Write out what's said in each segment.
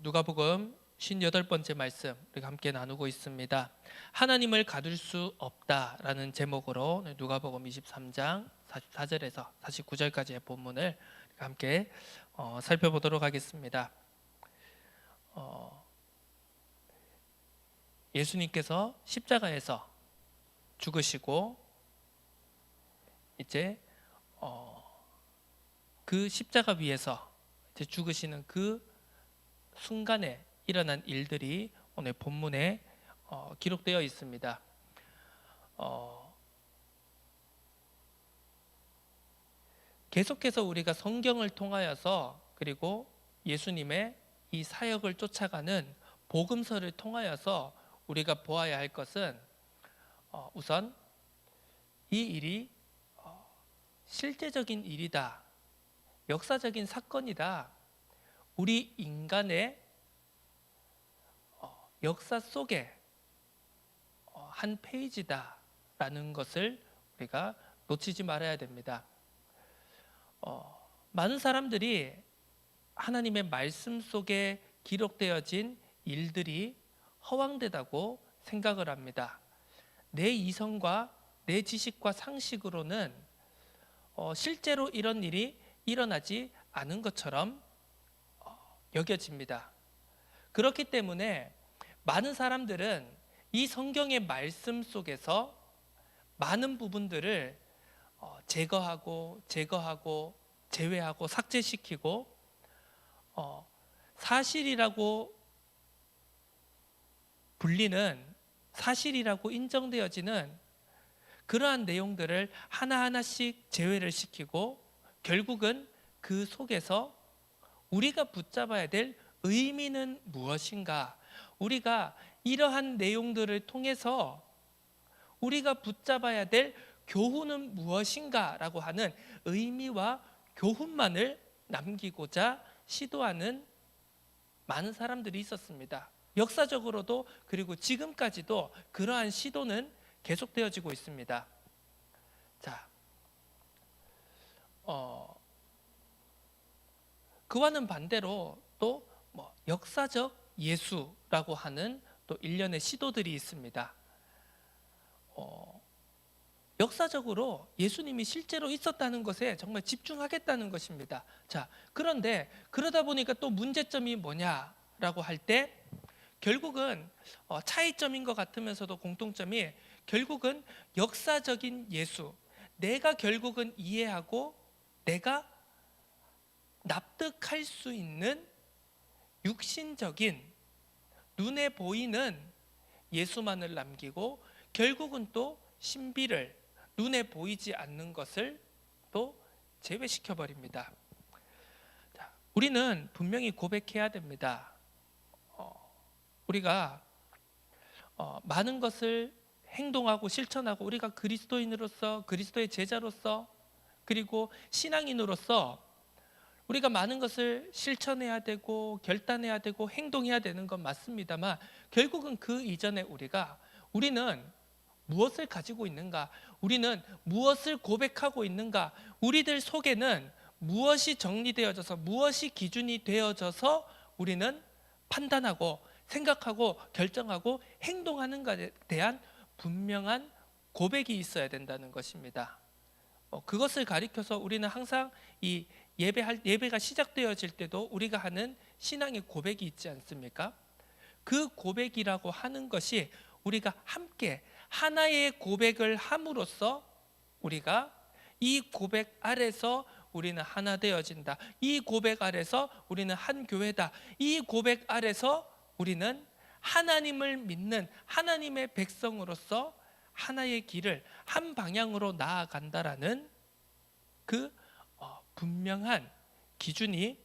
누가복음 58번째 말씀 우리가 함께 나누고 있습니다. 하나님을 가둘 수 없다라는 제목으로 누가복음 23장 44절에서 49절까지의 본문을 함께 살펴보도록 하겠습니다. 예수님께서 십자가에서 죽으시고 이제 그 십자가 위에서 이제 죽으시는 그 순간에 일어난 일들이 오늘 본문에 기록되어 있습니다. 계속해서 우리가 성경을 통하여서 그리고 예수님의 이 사역을 쫓아가는 복음서를 통하여서 우리가 보아야 할 것은 우선 이 일이 실제적인 일이다, 역사적인 사건이다, 우리 인간의 역사 속에 한 페이지다라는 것을 우리가 놓치지 말아야 됩니다. 많은 사람들이 하나님의 말씀 속에 기록되어진 일들이 허황되다고 생각을 합니다. 내 이성과 내 지식과 상식으로는 실제로 이런 일이 일어나지 않은 것처럼 여겨집니다. 그렇기 때문에 많은 사람들은 이 성경의 말씀 속에서 많은 부분들을 제거하고 제외하고 삭제시키고 사실이라고 불리는, 사실이라고 인정되어지는 그러한 내용들을 하나하나씩 제외를 시키고 결국은 그 속에서 우리가 붙잡아야 될 의미는 무엇인가, 우리가 이러한 내용들을 통해서 우리가 붙잡아야 될 교훈은 무엇인가 라고 하는 의미와 교훈만을 남기고자 시도하는 많은 사람들이 있었습니다. 역사적으로도 그리고 지금까지도 그러한 시도는 계속되어지고 있습니다. 자, 그와는 반대로 또 역사적 예수라고 하는 또 일련의 시도들이 있습니다. 역사적으로 예수님이 실제로 있었다는 것에 정말 집중하겠다는 것입니다. 자, 그런데 그러다 보니까 또 문제점이 뭐냐라고 할 때 결국은 차이점인 것 같으면서도 공통점이 결국은 역사적인 예수, 내가 결국은 이해하고 내가 납득할 수 있는 육신적인 눈에 보이는 예수만을 남기고 결국은 또 신비를, 눈에 보이지 않는 것을 또 제외시켜 버립니다. 우리는 분명히 고백해야 됩니다. 우리가 많은 것을 행동하고 실천하고 우리가 그리스도인으로서, 그리스도의 제자로서, 그리고 신앙인으로서 우리가 많은 것을 실천해야 되고 결단해야 되고 행동해야 되는 건 맞습니다만 결국은 그 이전에 우리는 무엇을 가지고 있는가, 우리는 무엇을 고백하고 있는가, 우리들 속에는 무엇이 정리되어져서 무엇이 기준이 되어져서 우리는 판단하고 생각하고 결정하고 행동하는 것에 대한 분명한 고백이 있어야 된다는 것입니다. 그것을 가리켜서 우리는 항상 이 예배가 시작되어질 때도 우리가 하는 신앙의 고백이 있지 않습니까? 그 고백이라고 하는 것이 우리가 함께 하나의 고백을 함으로써 우리가 이 고백 아래서 우리는 하나 되어진다. 이 고백 아래서 우리는 한 교회다. 이 고백 아래서 우리는 하나님을 믿는 하나님의 백성으로서 하나의 길을 한 방향으로 나아간다라는 그 분명한 기준이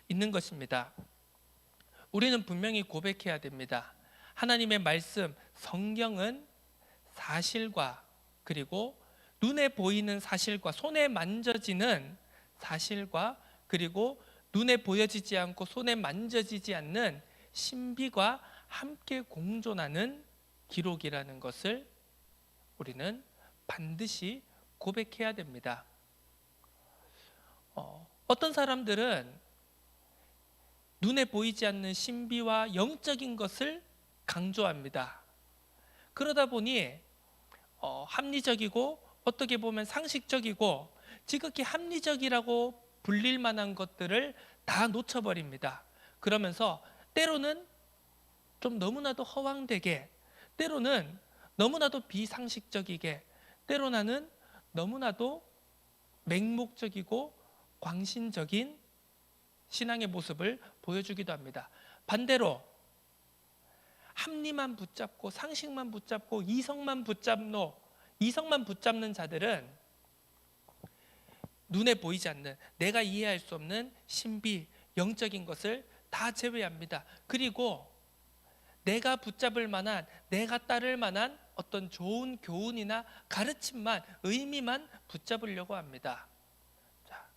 있는 것입니다. 우리는 분명히 고백해야 됩니다. 하나님의 말씀, 성경은 사실과 그리고 눈에 보이는 사실과 손에 만져지는 사실과 그리고 눈에 보여지지 않고 손에 만져지지 않는 신비와 함께 공존하는 기록이라는 것을 우리는 반드시 고백해야 됩니다. 어떤 사람들은 눈에 보이지 않는 신비와 영적인 것을 강조합니다. 그러다 보니 합리적이고 어떻게 보면 상식적이고 지극히 합리적이라고 불릴 만한 것들을 다 놓쳐버립니다. 그러면서 때로는 좀 너무나도 허황되게, 때로는 너무나도 비상식적이게, 때로는 너무나도 맹목적이고 광신적인 신앙의 모습을 보여주기도 합니다. 반대로 합리만 붙잡고 상식만 붙잡고 이성만 붙잡는 자들은 눈에 보이지 않는, 내가 이해할 수 없는 신비, 영적인 것을 다 제외합니다. 그리고 내가 붙잡을 만한, 내가 따를 만한 어떤 좋은 교훈이나 가르침만, 의미만 붙잡으려고 합니다. 자,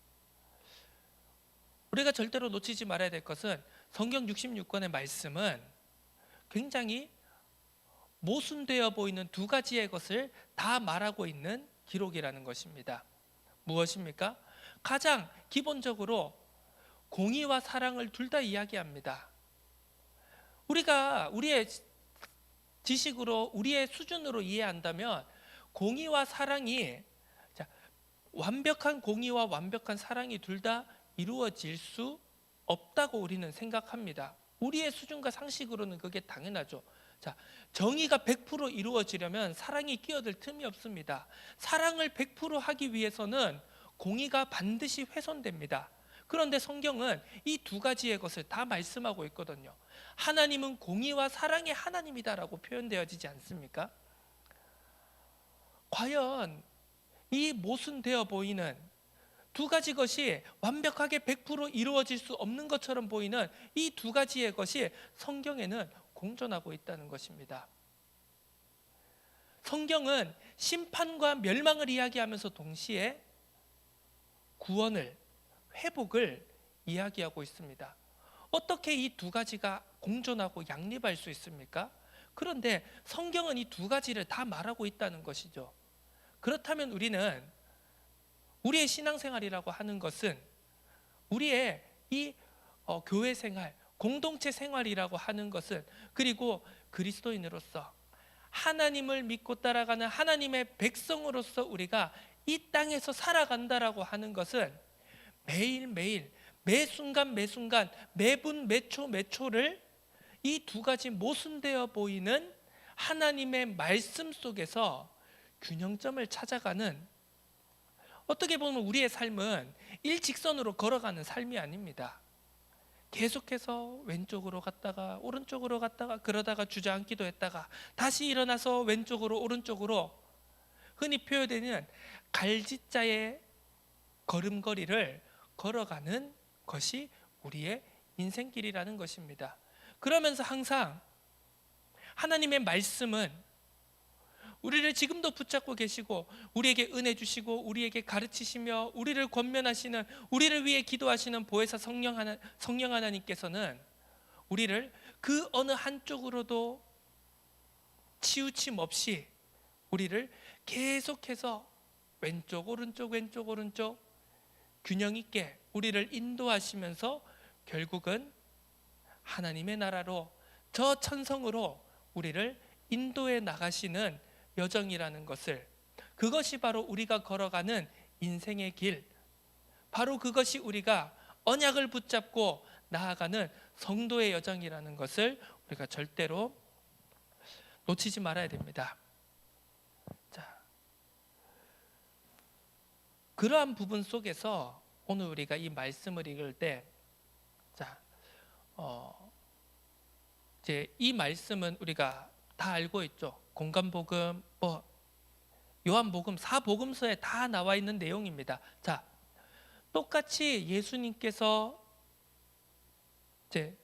우리가 절대로 놓치지 말아야 될 것은 성경 66권의 말씀은 굉장히 모순되어 보이는 두 가지의 것을 다 말하고 있는 기록이라는 것입니다. 무엇입니까? 가장 기본적으로 공의와 사랑을 둘 다 이야기합니다. 우리가 우리의 지식으로, 우리의 수준으로 이해한다면 공의와 사랑이, 완벽한 공의와 완벽한 사랑이 둘 다 이루어질 수 없다고 우리는 생각합니다. 우리의 수준과 상식으로는 그게 당연하죠. 자, 정의가 100% 이루어지려면 사랑이 끼어들 틈이 없습니다. 사랑을 100% 하기 위해서는 공의가 반드시 훼손됩니다. 그런데 성경은 이 두 가지의 것을 다 말씀하고 있거든요. 하나님은 공의와 사랑의 하나님이다라고 표현되어지지 않습니까? 과연 이 모순되어 보이는 두 가지 것이 완벽하게 100% 이루어질 수 없는 것처럼 보이는 이 두 가지의 것이 성경에는 공존하고 있다는 것입니다. 성경은 심판과 멸망을 이야기하면서 동시에 구원을, 회복을 이야기하고 있습니다. 어떻게 이 두 가지가 공존하고 양립할 수 있습니까? 그런데 성경은 이 두 가지를 다 말하고 있다는 것이죠. 그렇다면 우리는 우리의 신앙생활이라고 하는 것은 우리의 이 교회 생활, 공동체 생활이라고 하는 것은, 그리고 그리스도인으로서 하나님을 믿고 따라가는 하나님의 백성으로서 우리가 이 땅에서 살아간다라고 하는 것은 매일매일, 매순간 매순간, 매분 매초 매초를 이 두 가지 모순되어 보이는 하나님의 말씀 속에서 균형점을 찾아가는, 어떻게 보면 우리의 삶은 일직선으로 걸어가는 삶이 아닙니다. 계속해서 왼쪽으로 갔다가 오른쪽으로 갔다가, 그러다가 주저앉기도 했다가 다시 일어나서 왼쪽으로 오른쪽으로, 흔히 표현되는 갈짓자의 걸음걸이를 걸어가는 것이 우리의 인생길이라는 것입니다. 그러면서 항상 하나님의 말씀은 우리를 지금도 붙잡고 계시고 우리에게 은혜 주시고 우리에게 가르치시며 우리를 권면하시는, 우리를 위해 기도하시는 보혜사 성령 하나님께서는 우리를 그 어느 한쪽으로도 치우침 없이 우리를 계속해서 왼쪽 오른쪽 균형 있게 우리를 인도하시면서 결국은 하나님의 나라로, 저 천성으로 우리를 인도해 나가시는 여정이라는 것을, 그것이 바로 우리가 걸어가는 인생의 길, 바로 그것이 우리가 언약을 붙잡고 나아가는 성도의 여정이라는 것을 우리가 절대로 놓치지 말아야 됩니다. 자, 그러한 부분 속에서 오늘 우리가 이 말씀을 읽을 때, 이제 이 말씀은 우리가 다 알고 있죠. 공간복음, 요한복음, 사복음서에 다 나와 있는 내용입니다. 자, 똑같이 예수님께서 이제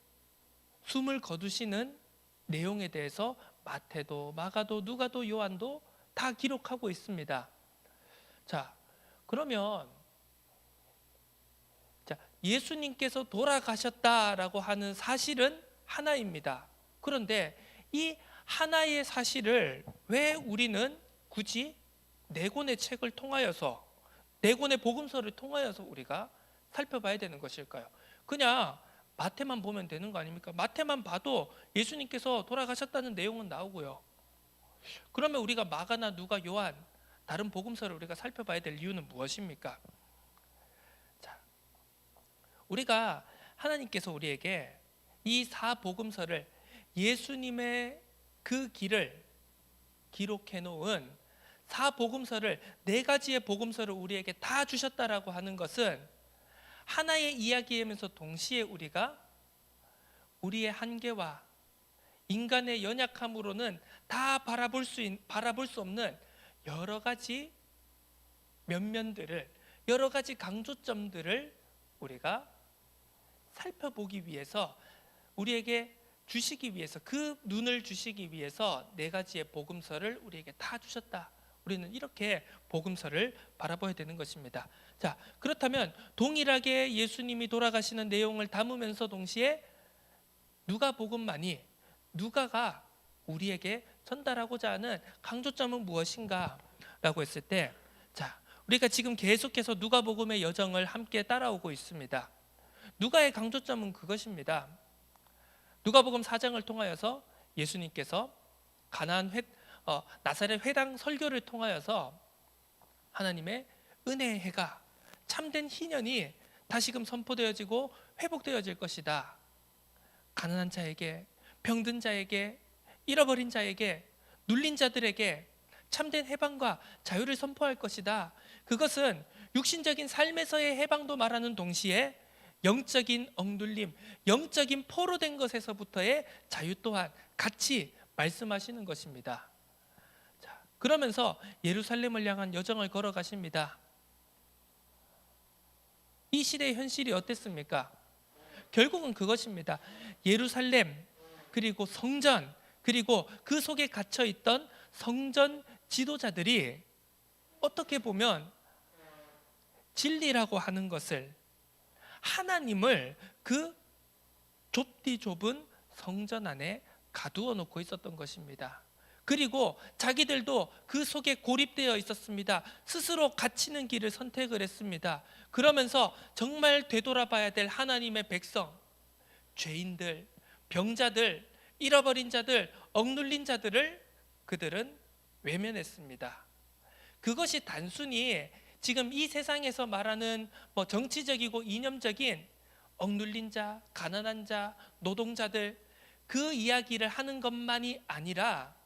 숨을 거두시는 내용에 대해서 마태도, 마가도, 누가도, 요한도 다 기록하고 있습니다. 자, 그러면 예수님께서 돌아가셨다라고 하는 사실은 하나입니다. 그런데 이 하나의 사실을 왜 우리는 굳이 네 권의 책을 통하여서, 네 권의 복음서를 통하여서 우리가 살펴봐야 되는 것일까요? 그냥 마태만 보면 되는 거 아닙니까? 마태만 봐도 예수님께서 돌아가셨다는 내용은 나오고요. 그러면 우리가 마가나 누가 요한 다른 복음서를 우리가 살펴봐야 될 이유는 무엇입니까? 자, 우리가 하나님께서 우리에게 이 사복음서를 예수님의 그 길을 기록해 놓은 사복음서를 네 가지의 복음서를 우리에게 다 주셨다라고 하는 것은 하나의 이야기이면서 동시에 우리가 우리의 한계와 인간의 연약함으로는 다 바라볼 수 없는 여러 가지 면면들을, 여러 가지 강조점들을 우리가 살펴보기 위해서, 우리에게 주시기 위해서, 그 눈을 주시기 위해서 네 가지의 복음서를 우리에게 다 주셨다. 우리는 이렇게 복음서를 바라봐야 되는 것입니다. 자, 그렇다면 동일하게 예수님이 돌아가시는 내용을 담으면서 동시에 누가복음만이, 누가가 우리에게 전달하고자 하는 강조점은 무엇인가? 라고 했을 때, 자, 우리가 지금 계속해서 누가복음의 여정을 함께 따라오고 있습니다. 누가의 강조점은 그것입니다. 누가복음 4장을 통하여서 예수님께서 나사렛 회당 설교를 통하여서 하나님의 은혜의 해가, 참된 희년이 다시금 선포되어지고 회복되어질 것이다. 가난한 자에게, 병든 자에게, 잃어버린 자에게, 눌린 자들에게 참된 해방과 자유를 선포할 것이다. 그것은 육신적인 삶에서의 해방도 말하는 동시에 영적인 억눌림, 영적인 포로된 것에서부터의 자유 또한 같이 말씀하시는 것입니다. 자, 그러면서 예루살렘을 향한 여정을 걸어가십니다. 이 시대의 현실이 어땠습니까? 결국은 그것입니다. 예루살렘, 그리고 성전, 그리고 그 속에 갇혀 있던 성전 지도자들이 어떻게 보면 진리라고 하는 것을, 하나님을 그 좁디 좁은 성전 안에 가두어 놓고 있었던 것입니다. 그리고 자기들도 그 속에 고립되어 있었습니다. 스스로 갇히는 길을 선택을 했습니다. 그러면서 정말 되돌아봐야 될 하나님의 백성, 죄인들, 병자들, 잃어버린 자들, 억눌린 자들을 그들은 외면했습니다. 그것이 단순히 지금 이 세상에서 말하는 정치적이고 이념적인 억눌린 자, 가난한 자, 노동자들, 그 이야기를 하는 것만이 아니라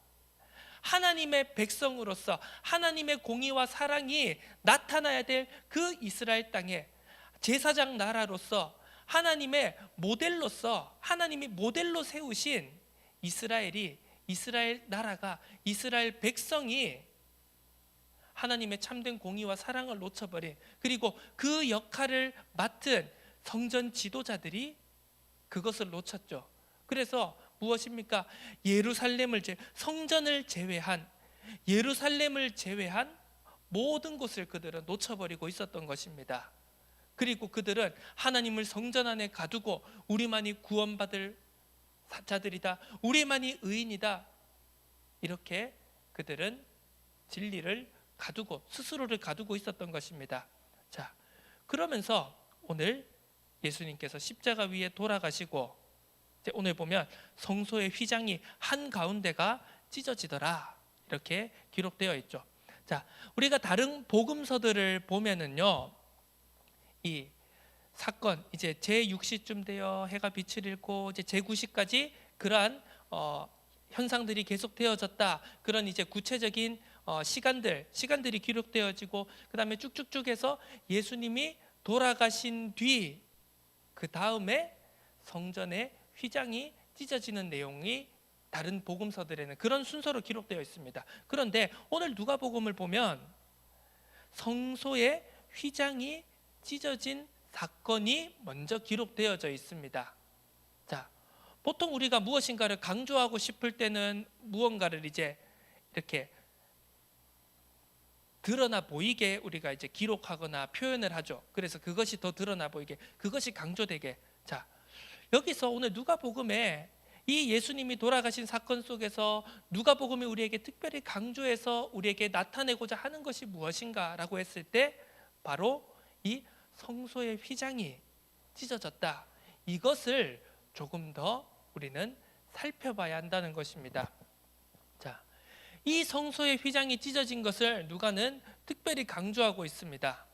하나님의 백성으로서 하나님의 공의와 사랑이 나타나야 될 그 이스라엘 땅에 제사장 나라로서 하나님의 모델로서, 하나님이 모델로 세우신 이스라엘 나라가, 이스라엘 백성이 하나님의 참된 공의와 사랑을 놓쳐버린, 그리고 그 역할을 맡은 성전 지도자들이 그것을 놓쳤죠. 그래서 무엇입니까? 성전을 제외한, 예루살렘을 제외한 모든 곳을 그들은 놓쳐버리고 있었던 것입니다. 그리고 그들은 하나님을 성전 안에 가두고 우리만이 구원받을 자들이다, 우리만이 의인이다, 이렇게 그들은 진리를 가두고, 스스로를 가두고 있었던 것입니다. 자, 그러면서 오늘 예수님께서 십자가 위에 돌아가시고, 오늘 보면 성소의 휘장이 한가운데가 찢어지더라, 이렇게 기록되어 있죠. 자, 우리가 다른 복음서들을 보면은요, 이 사건, 이제 제6시쯤 되어 해가 빛을 잃고 이제 제9시까지 그러한 현상들이 계속되어졌다, 그런 이제 구체적인 시간들이 기록되어지고, 그 다음에 쭉쭉쭉 해서 예수님이 돌아가신 뒤 그 다음에 성전의 휘장이 찢어지는 내용이 다른 복음서들에는 그런 순서로 기록되어 있습니다. 그런데 오늘 누가복음을 보면 성소의 휘장이 찢어진 사건이 먼저 기록되어져 있습니다. 자, 보통 우리가 무엇인가를 강조하고 싶을 때는 무언가를 이제 이렇게 드러나 보이게 우리가 이제 기록하거나 표현을 하죠. 그래서 그것이 더 드러나 보이게, 그것이 강조되게. 자, 여기서 오늘 누가복음에 이 예수님이 돌아가신 사건 속에서 누가복음이 우리에게 특별히 강조해서 우리에게 나타내고자 하는 것이 무엇인가라고 했을 때 바로 이 성소의 휘장이 찢어졌다, 이것을 조금 더 우리는 살펴봐야 한다는 것입니다. 자, 이 성소의 휘장이 찢어진 것을 누가는 특별히 강조하고 있습니다.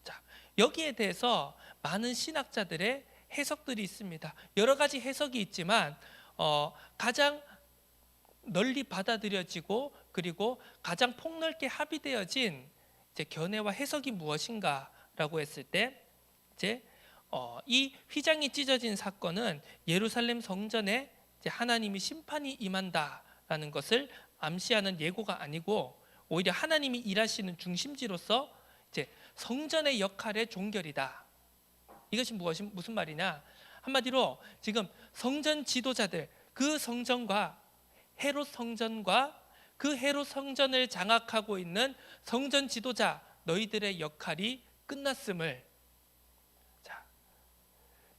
자, 여기에 대해서 많은 신학자들의 해석들이 있습니다. 여러 가지 해석이 있지만 가장 널리 받아들여지고 그리고 가장 폭넓게 합의되어진 이제 견해와 해석이 무엇인가라고 했을 때 이제 이 휘장이 찢어진 사건은 예루살렘 성전에 이제 하나님이 심판이 임한다라는 것을 암시하는 예고가 아니고 오히려 하나님이 일하시는 중심지로서 이제 성전의 역할의 종결이다. 이것이 무슨 말이냐? 한마디로 지금 성전 지도자들, 그 성전과 헤롯 성전과 그 헤롯 성전을 장악하고 있는 성전 지도자 너희들의 역할이 끝났음을, 자,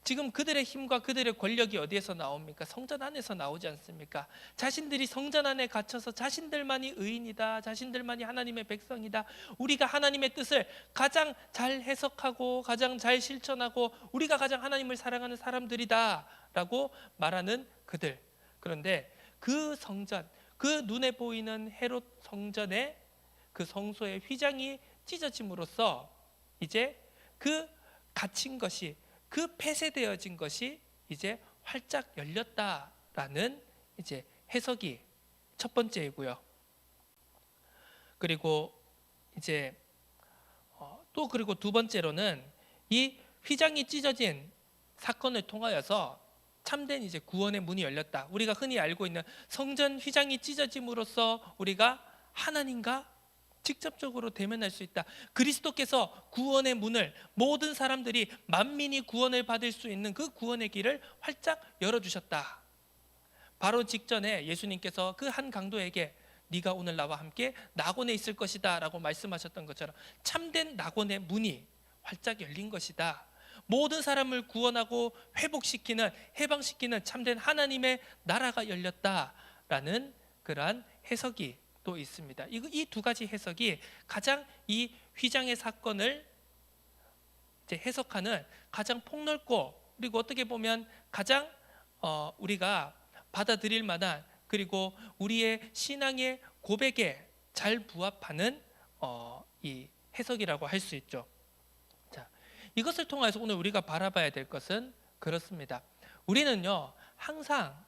지금 그들의 힘과 그들의 권력이 어디에서 나옵니까? 성전 안에서 나오지 않습니까? 자신들이 성전 안에 갇혀서 자신들만이 의인이다, 자신들만이 하나님의 백성이다, 우리가 하나님의 뜻을 가장 잘 해석하고 가장 잘 실천하고 우리가 가장 하나님을 사랑하는 사람들이다 라고 말하는 그들. 그런데 그 성전, 그 눈에 보이는 헤롯 성전의 그 성소의 휘장이 찢어짐으로써 이제 그 갇힌 것이, 그 폐쇄되어진 것이 이제 활짝 열렸다라는 이제 해석이 첫 번째이고요. 그리고 이제 또 그리고 두 번째로는 이 휘장이 찢어진 사건을 통하여서 참된 이제 구원의 문이 열렸다. 우리가 흔히 알고 있는 성전 휘장이 찢어짐으로써 우리가 하나님과 직접적으로 대면할 수 있다. 그리스도께서 구원의 문을, 모든 사람들이 만민이 구원을 받을 수 있는 그 구원의 길을 활짝 열어주셨다. 바로 직전에 예수님께서 그 한 강도에게 네가 오늘 나와 함께 낙원에 있을 것이다 라고 말씀하셨던 것처럼 참된 낙원의 문이 활짝 열린 것이다. 모든 사람을 구원하고 회복시키는, 해방시키는 참된 하나님의 나라가 열렸다라는 그러한 해석이 또 있습니다. 이 두 가지 해석이 가장 이 휘장의 사건을 이제 해석하는 가장 폭넓고 그리고 어떻게 보면 가장 우리가 받아들일 만한, 그리고 우리의 신앙의 고백에 잘 부합하는 이 해석이라고 할 수 있죠. 자, 이것을 통해서 오늘 우리가 바라봐야 될 것은 그렇습니다. 우리는요 항상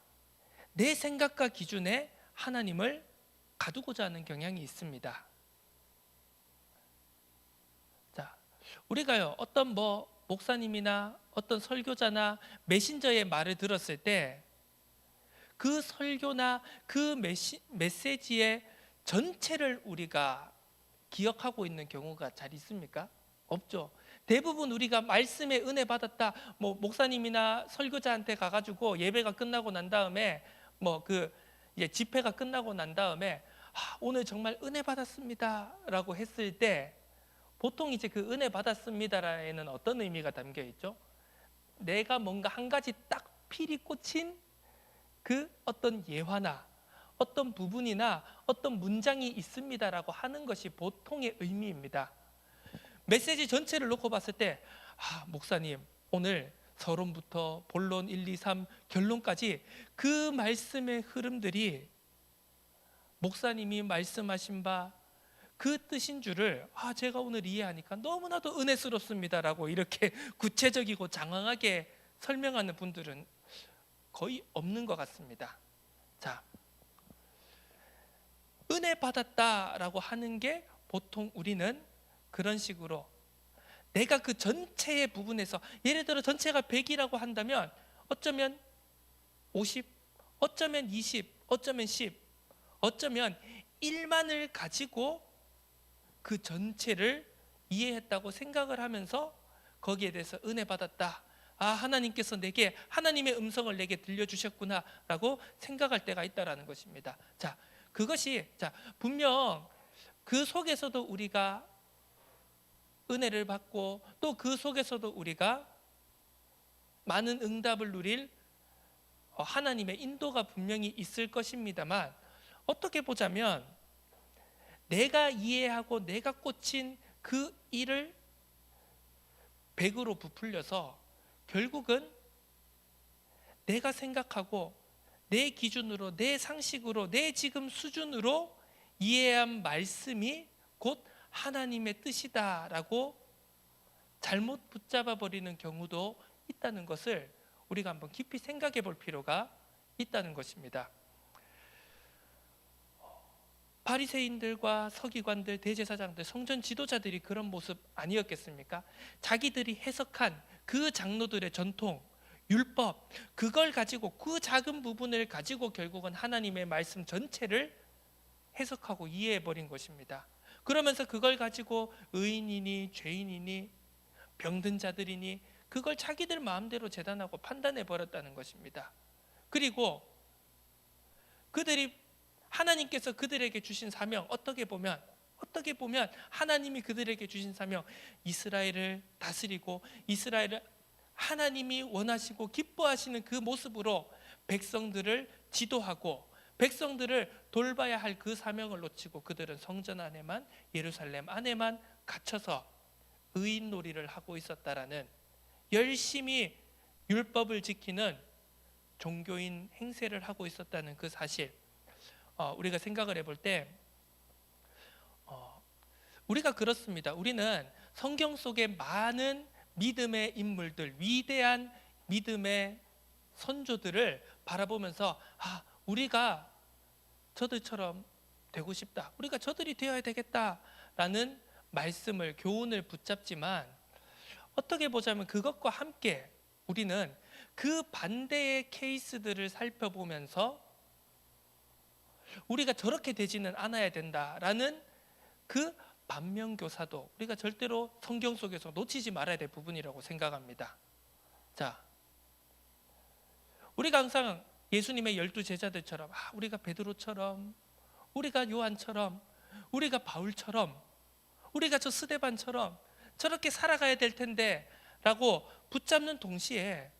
내 생각과 기준에 하나님을 가두고자 하는 경향이 있습니다. 자, 우리가요 어떤 목사님이나 어떤 설교자나 메신저의 말을 들었을 때 그 설교나 그 메시지의 전체를 우리가 기억하고 있는 경우가 잘 있습니까? 없죠. 대부분 우리가 말씀에 은혜 받았다, 목사님이나 설교자한테 가가지고 예배가 끝나고 난 다음에 이제 집회가 끝나고 난 다음에 오늘 정말 은혜 받았습니다라고 했을 때 보통 이제 그 은혜 받았습니다라에는 어떤 의미가 담겨 있죠? 내가 뭔가 한 가지 딱 필이 꽂힌 그 어떤 예화나 어떤 부분이나 어떤 문장이 있습니다라고 하는 것이 보통의 의미입니다. 메시지 전체를 놓고 봤을 때 목사님 오늘 서론부터 본론 1, 2, 3 결론까지 그 말씀의 흐름들이 목사님이 말씀하신 바 그 뜻인 줄을 제가 오늘 이해하니까 너무나도 은혜스럽습니다라고 이렇게 구체적이고 장황하게 설명하는 분들은 거의 없는 것 같습니다. 자, 은혜 받았다라고 하는 게 보통 우리는 그런 식으로 내가 그 전체의 부분에서, 예를 들어 전체가 100이라고 한다면 어쩌면 50, 어쩌면 20, 어쩌면 10, 어쩌면 1만을 가지고 그 전체를 이해했다고 생각을 하면서 거기에 대해서 은혜 받았다, 하나님께서 내게 하나님의 음성을 내게 들려주셨구나 라고 생각할 때가 있다라는 것입니다. 자, 그것이 분명 그 속에서도 우리가 은혜를 받고 또 그 속에서도 우리가 많은 응답을 누릴 하나님의 인도가 분명히 있을 것입니다만, 어떻게 보자면 내가 이해하고 내가 꽂힌 그 일을 100으로 부풀려서 결국은 내가 생각하고 내 기준으로, 내 상식으로, 내 지금 수준으로 이해한 말씀이 곧 하나님의 뜻이다라고 잘못 붙잡아 버리는 경우도 있다는 것을 우리가 한번 깊이 생각해 볼 필요가 있다는 것입니다. 바리새인들과 서기관들, 대제사장들, 성전 지도자들이 그런 모습 아니었겠습니까? 자기들이 해석한 그 장로들의 전통, 율법, 그걸 가지고, 그 작은 부분을 가지고 결국은 하나님의 말씀 전체를 해석하고 이해해 버린 것입니다. 그러면서 그걸 가지고 의인이니 죄인이니 병든 자들이니 그걸 자기들 마음대로 재단하고 판단해 버렸다는 것입니다. 그리고 그들이, 하나님께서 그들에게 주신 사명, 어떻게 보면 하나님이 그들에게 주신 사명, 이스라엘을 다스리고 이스라엘을 하나님이 원하시고 기뻐하시는 그 모습으로 백성들을 지도하고 백성들을 돌봐야 할 그 사명을 놓치고 그들은 성전 안에만, 예루살렘 안에만 갇혀서 의인놀이를 하고 있었다라는, 열심히 율법을 지키는 종교인 행세를 하고 있었다는 그 사실, 우리가 생각을 해볼 때 우리가 그렇습니다. 우리는 성경 속에 많은 믿음의 인물들, 위대한 믿음의 선조들을 바라보면서 우리가 저들처럼 되고 싶다, 우리가 저들이 되어야 되겠다라는 말씀을, 교훈을 붙잡지만 어떻게 보자면 그것과 함께 우리는 그 반대의 케이스들을 살펴보면서 우리가 저렇게 되지는 않아야 된다라는 그 반면교사도 우리가 절대로 성경 속에서 놓치지 말아야 될 부분이라고 생각합니다. 자, 우리가 항상 예수님의 12 제자들처럼, 우리가 베드로처럼, 우리가 요한처럼, 우리가 바울처럼, 우리가 저 스데반처럼 저렇게 살아가야 될 텐데 라고 붙잡는 동시에,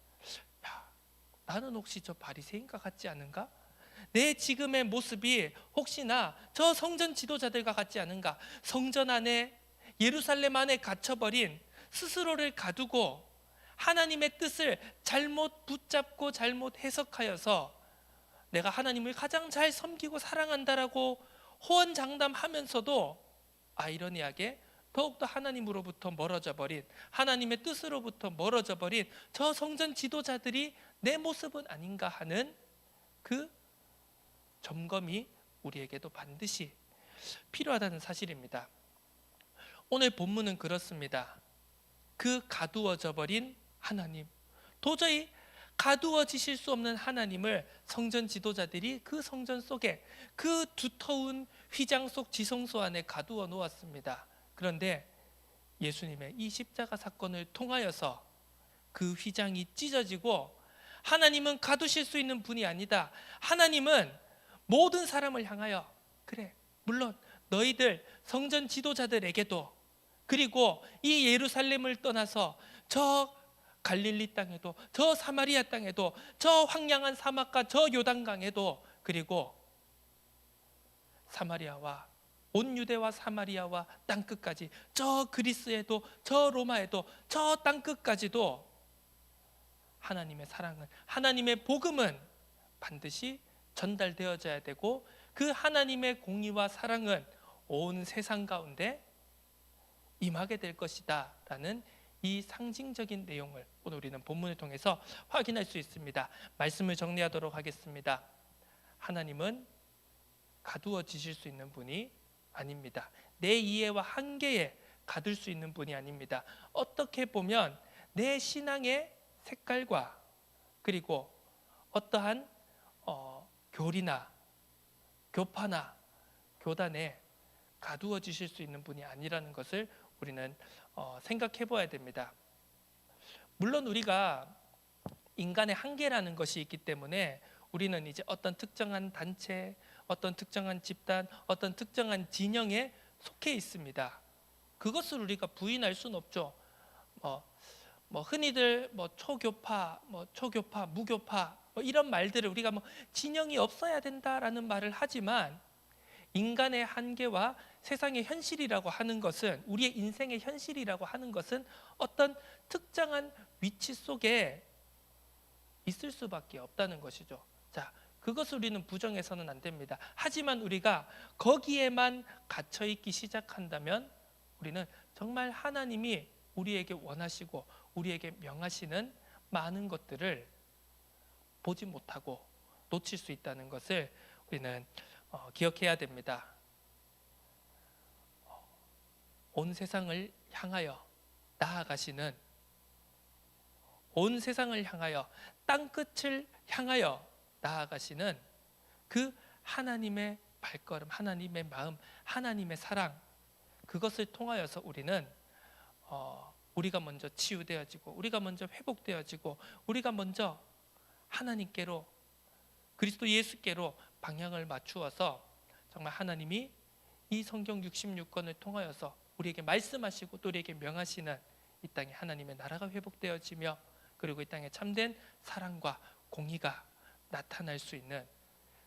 나는 혹시 저 바리새인과 같지 않은가? 내 지금의 모습이 혹시나 저 성전 지도자들과 같지 않은가? 성전 안에, 예루살렘 안에 갇혀버린, 스스로를 가두고 하나님의 뜻을 잘못 붙잡고 잘못 해석하여서 내가 하나님을 가장 잘 섬기고 사랑한다라고 호언장담하면서도 아이러니하게 더욱더 하나님으로부터 멀어져 버린, 하나님의 뜻으로부터 멀어져 버린 저 성전 지도자들이 내 모습은 아닌가 하는 그 점검이 우리에게도 반드시 필요하다는 사실입니다. 오늘 본문은 그렇습니다. 그 가두어져 버린 하나님, 도저히 가두어지실 수 없는 하나님을 성전 지도자들이 그 성전 속에, 그 두터운 휘장 속 지성소 안에 가두어 놓았습니다. 그런데 예수님의 이 십자가 사건을 통하여서 그 휘장이 찢어지고, 하나님은 가두실 수 있는 분이 아니다, 하나님은 모든 사람을 향하여, 그래, 물론 너희들 성전 지도자들에게도, 그리고 이 예루살렘을 떠나서 저 갈릴리 땅에도, 저 사마리아 땅에도, 저 황량한 사막과 저 요단강에도, 그리고 사마리아와 온 유대와 사마리아와 땅끝까지, 저 그리스에도, 저 로마에도, 저 땅끝까지도 하나님의 사랑은, 하나님의 복음은 반드시 전달되어져야 되고, 그 하나님의 공의와 사랑은 온 세상 가운데 임하게 될 것이다 라는 이 상징적인 내용을 오늘 우리는 본문을 통해서 확인할 수 있습니다. 말씀을 정리하도록 하겠습니다. 하나님은 가두어지실 수 있는 분이 아닙니다. 내 이해와 한계에 가둘 수 있는 분이 아닙니다. 어떻게 보면 내 신앙의 색깔과 그리고 어떠한 교리나 교파나 교단에 가두어지실 수 있는 분이 아니라는 것을 우리는 생각해 봐야 됩니다. 물론 우리가 인간의 한계라는 것이 있기 때문에 우리는 이제 어떤 특정한 단체, 어떤 특정한 집단, 어떤 특정한 진영에 속해 있습니다. 그것을 우리가 부인할 수는 없죠. 흔히들 초교파, 초교파, 무교파 이런 말들을 우리가 진영이 없어야 된다라는 말을 하지만, 인간의 한계와 세상의 현실이라고 하는 것은, 우리의 인생의 현실이라고 하는 것은 어떤 특정한 위치 속에 있을 수밖에 없다는 것이죠. 자, 그것을 우리는 부정해서는 안 됩니다. 하지만 우리가 거기에만 갇혀 있기 시작한다면 우리는 정말 하나님이 우리에게 원하시고 우리에게 명하시는 많은 것들을 보지 못하고 놓칠 수 있다는 것을 우리는 기억해야 됩니다. 온 세상을 향하여 나아가시는, 온 세상을 향하여 땅끝을 향하여 나아가시는 그 하나님의 발걸음, 하나님의 마음, 하나님의 사랑, 그것을 통하여서 우리는 우리가 먼저 치유되어지고 우리가 먼저 회복되어지고 우리가 먼저 하나님께로, 그리스도 예수께로 방향을 맞추어서 정말 하나님이 이 성경 66권을 통하여서 우리에게 말씀하시고 또 우리에게 명하시는 이 땅에 하나님의 나라가 회복되어지며 그리고 이 땅에 참된 사랑과 공의가 나타날 수 있는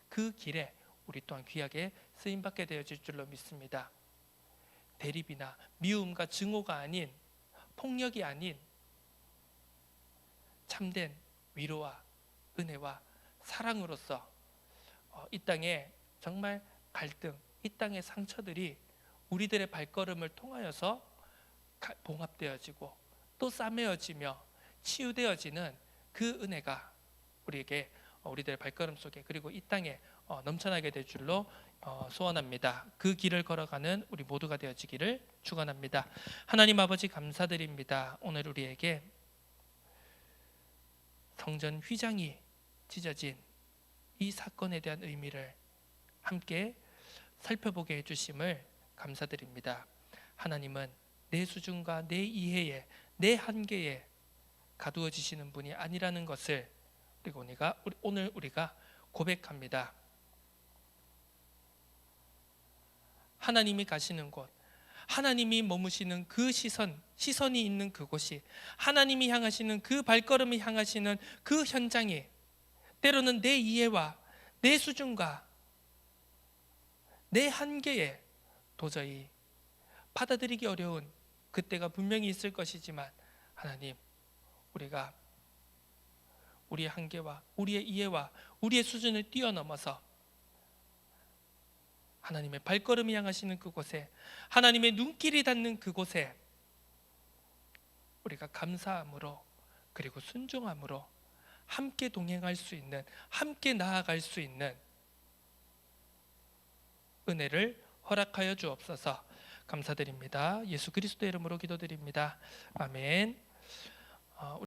그 길에 우리 또한 귀하게 쓰임받게 되어질 줄로 믿습니다. 대립이나 미움과 증오가 아닌, 폭력이 아닌 참된 위로와 은혜와 사랑으로서 이 땅에 정말 갈등, 이 땅의 상처들이 우리들의 발걸음을 통하여서 봉합되어지고 또 싸매어지며 치유되어지는 그 은혜가 우리에게 우리들의 발걸음 속에 그리고 이 땅에 넘쳐나게 될 줄로 소원합니다. 그 길을 걸어가는 우리 모두가 되어지기를 축원합니다. 하나님 아버지 감사드립니다. 오늘 우리에게 성전 휘장이 찢어진 이 사건에 대한 의미를 함께 살펴보게 해주심을 감사드립니다. 하나님은 내 수준과 내 이해에, 내 한계에 가두어지시는 분이 아니라는 것을 오늘 우리가 고백합니다. 하나님이 가시는 곳, 하나님이 머무시는 그 시선이 있는 그곳이, 하나님이 향하시는 그 발걸음이 향하시는 그 현장이 때로는 내 이해와 내 수준과 내 한계에 도저히 받아들이기 어려운 그때가 분명히 있을 것이지만 하나님, 우리가 우리의 한계와 우리의 이해와 우리의 수준을 뛰어넘어서 하나님의 발걸음이 향하시는 그곳에, 하나님의 눈길이 닿는 그곳에 우리가 감사함으로 그리고 순종함으로 함께 동행할 수 있는, 함께 나아갈 수 있는 은혜를 허락하여 주옵소서. 감사드립니다. 예수 그리스도의 이름으로 기도드립니다. 아멘.